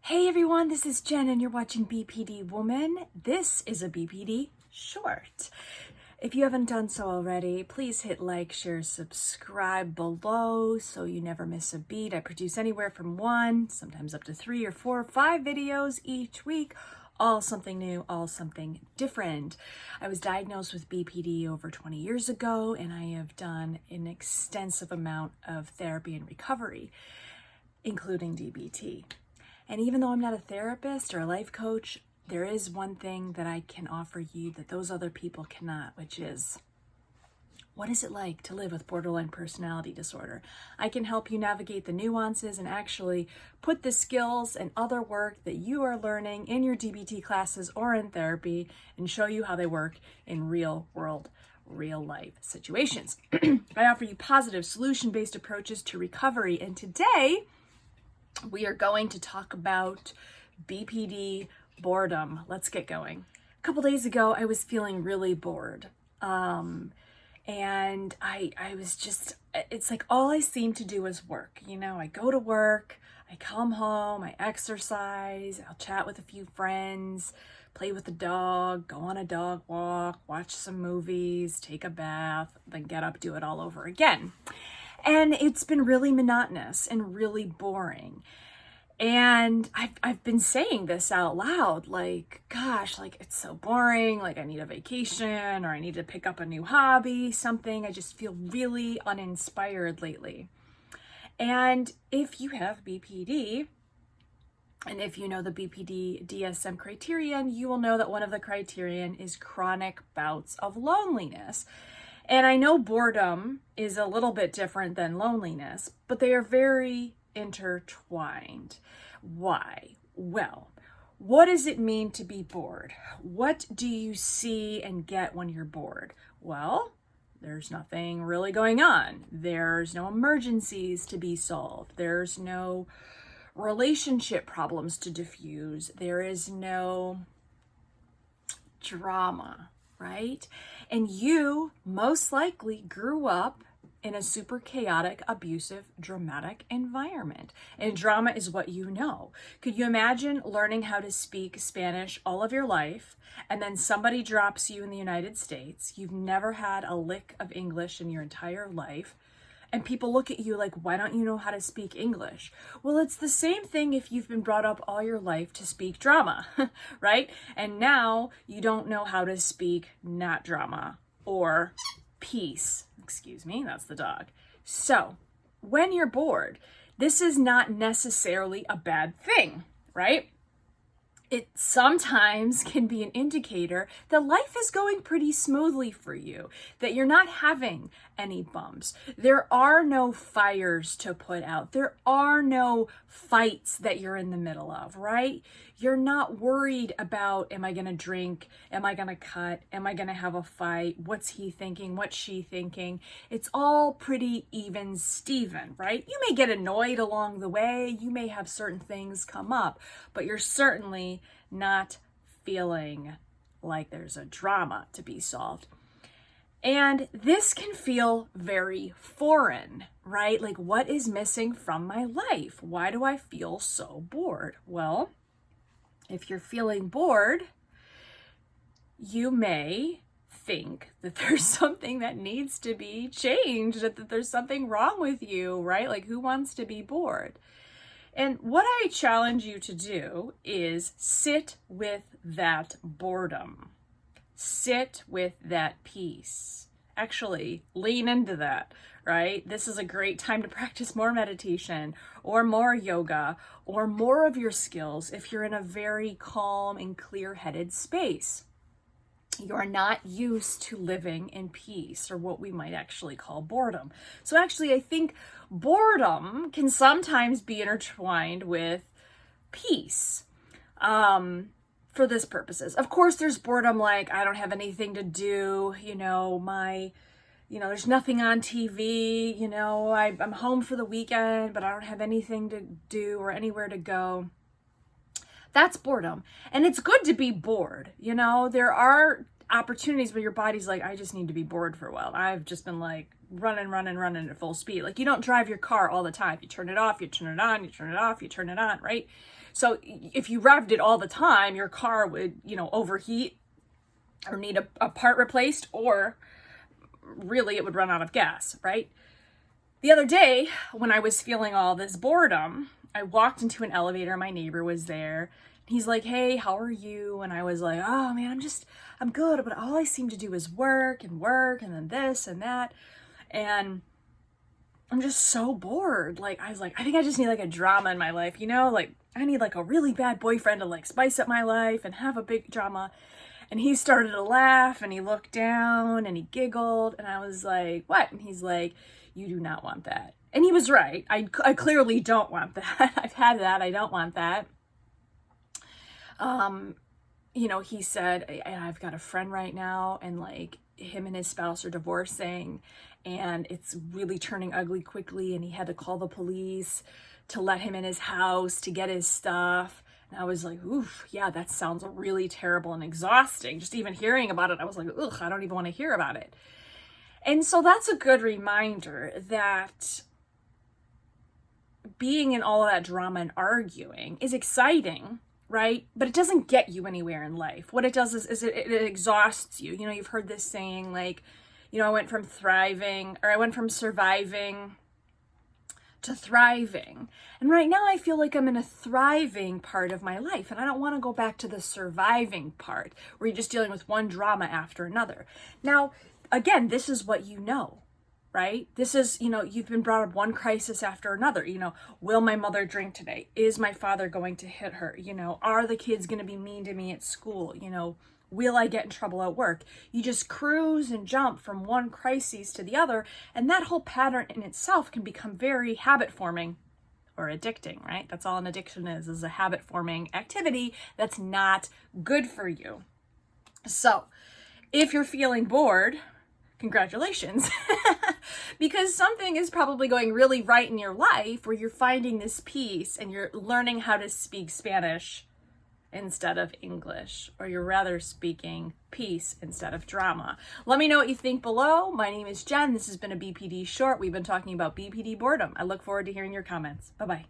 Hey everyone, this is Jen and you're watching BPD Woman. This is a BPD short. If you haven't done so already, please hit like, share, subscribe below so you never miss a beat. I produce anywhere from 1, sometimes up to 3 or 4 or 5 videos each week, all something new, all something different. I was diagnosed with BPD over 20 years ago and I have done an extensive amount of therapy and recovery, including DBT. And even though I'm not a therapist or a life coach, there is one thing that I can offer you that those other people cannot, which is, what is it like to live with borderline personality disorder? I can help you navigate the nuances and actually put the skills and other work that you are learning in your DBT classes or in therapy and show you how they work in real world, real life situations. I offer you positive solution-based approaches to recovery. And today, we are going to talk about Bpd boredom. Let's get going. A couple days ago, I was feeling really bored. And I was just, it's like all I seem to do is work. You know, I go to work, I come home, I exercise, I'll chat with a few friends, play with the dog, go on a dog walk, watch some movies, take a bath, then get up, do it all over again. And it's been really monotonous and really boring. And I've been saying this out loud, like, gosh, like it's so boring, like I need a vacation or I need to pick up a new hobby, something. I just feel really uninspired lately. And if you have BPD, and if you know the BPD DSM criterion, you will know that one of the criterion is chronic bouts of loneliness. And I know boredom is a little bit different than loneliness, but they are very intertwined. Why? Well, what does it mean to be bored? What do you see and get when you're bored? Well, there's nothing really going on. There's no emergencies to be solved. There's no relationship problems to diffuse. There is no drama, right? And you most likely grew up in a super chaotic, abusive, dramatic environment. And drama is what you know. Could you imagine learning how to speak Spanish all of your life, and then somebody drops you in the United States, you've never had a lick of English in your entire life, and people look at you like, why don't you know how to speak English? Well, it's the same thing if you've been brought up all your life to speak drama, right? And now you don't know how to speak not drama or peace. Excuse me, that's the dog. So when you're bored, this is not necessarily a bad thing, right? It sometimes can be an indicator that life is going pretty smoothly for you, that you're not having any bumps. There are no fires to put out. There are no fights that you're in the middle of, right? You're not worried about, am I going to drink? Am I going to cut? Am I going to have a fight? What's he thinking? What's she thinking? It's all pretty even Steven, right? You may get annoyed along the way. You may have certain things come up, but you're certainly not feeling like there's a drama to be solved. And this can feel very foreign, right? Like, what is missing from my life? Why do I feel so bored? Well, if you're feeling bored, you may think that there's something that needs to be changed, that there's something wrong with you, right? Like, who wants to be bored? And what I challenge you to do is sit with that boredom. Sit with that peace. Actually, lean into that, right? This is a great time to practice more meditation or more yoga or more of your skills if you're in a very calm and clear-headed space. You're not used to living in peace, or what we might actually call boredom. So actually, I think boredom can sometimes be intertwined with peace. For this purposes. Of course, there's boredom like, I don't have anything to do, there's nothing on TV, I'm home for the weekend, but I don't have anything to do or anywhere to go. That's boredom. And it's good to be bored. There are opportunities where your body's like, I just need to be bored for a while. I've just been like running at full speed. Like, you don't drive your car all the time. You turn it off, you turn it on, you turn it off, you turn it on, right? So if you revved it all the time, your car would, overheat or need a part replaced, or really it would run out of gas, right? The other day, when I was feeling all this boredom, I walked into an elevator. My neighbor was there. He's like, hey, how are you? And I was like, oh man, I'm good, but all I seem to do is work and then this and that. And I'm just so bored. Like, I was like, I think I just need like a drama in my life, like I need like a really bad boyfriend to like spice up my life and have a big drama. And he started to laugh and he looked down and he giggled. And I was like, what? And he's like, you do not want that. And he was right. I clearly don't want that. I've had that. I don't want that. He said, I've got a friend right now, and like him and his spouse are divorcing, and it's really turning ugly quickly, and he had to call the police to let him in his house to get his stuff. And I was like, oof, yeah, that sounds really terrible and exhausting. Just even hearing about it, I was like, ugh, I don't even want to hear about it. And so that's a good reminder that being in all of that drama and arguing is exciting, right? But it doesn't get you anywhere in life. What it does is it exhausts you. You've heard this saying, like, I went from surviving to thriving. And right now I feel like I'm in a thriving part of my life. And I don't want to go back to the surviving part where you're just dealing with one drama after another. Now, again, this is what you know, right? This is, you've been brought up one crisis after another. Will my mother drink today? Is my father going to hit her? Are the kids going to be mean to me at school? Will I get in trouble at work? You just cruise and jump from one crisis to the other. And that whole pattern in itself can become very habit forming or addicting, right? That's all an addiction is a habit forming activity that's not good for you. So if you're feeling bored, congratulations, because something is probably going really right in your life where you're finding this peace and you're learning how to speak Spanish instead of English, or you're rather speaking peace instead of drama. Let me know what you think below. My name is Jen. This has been a BPD short. We've been talking about BPD boredom. I look forward to hearing your comments. Bye-bye.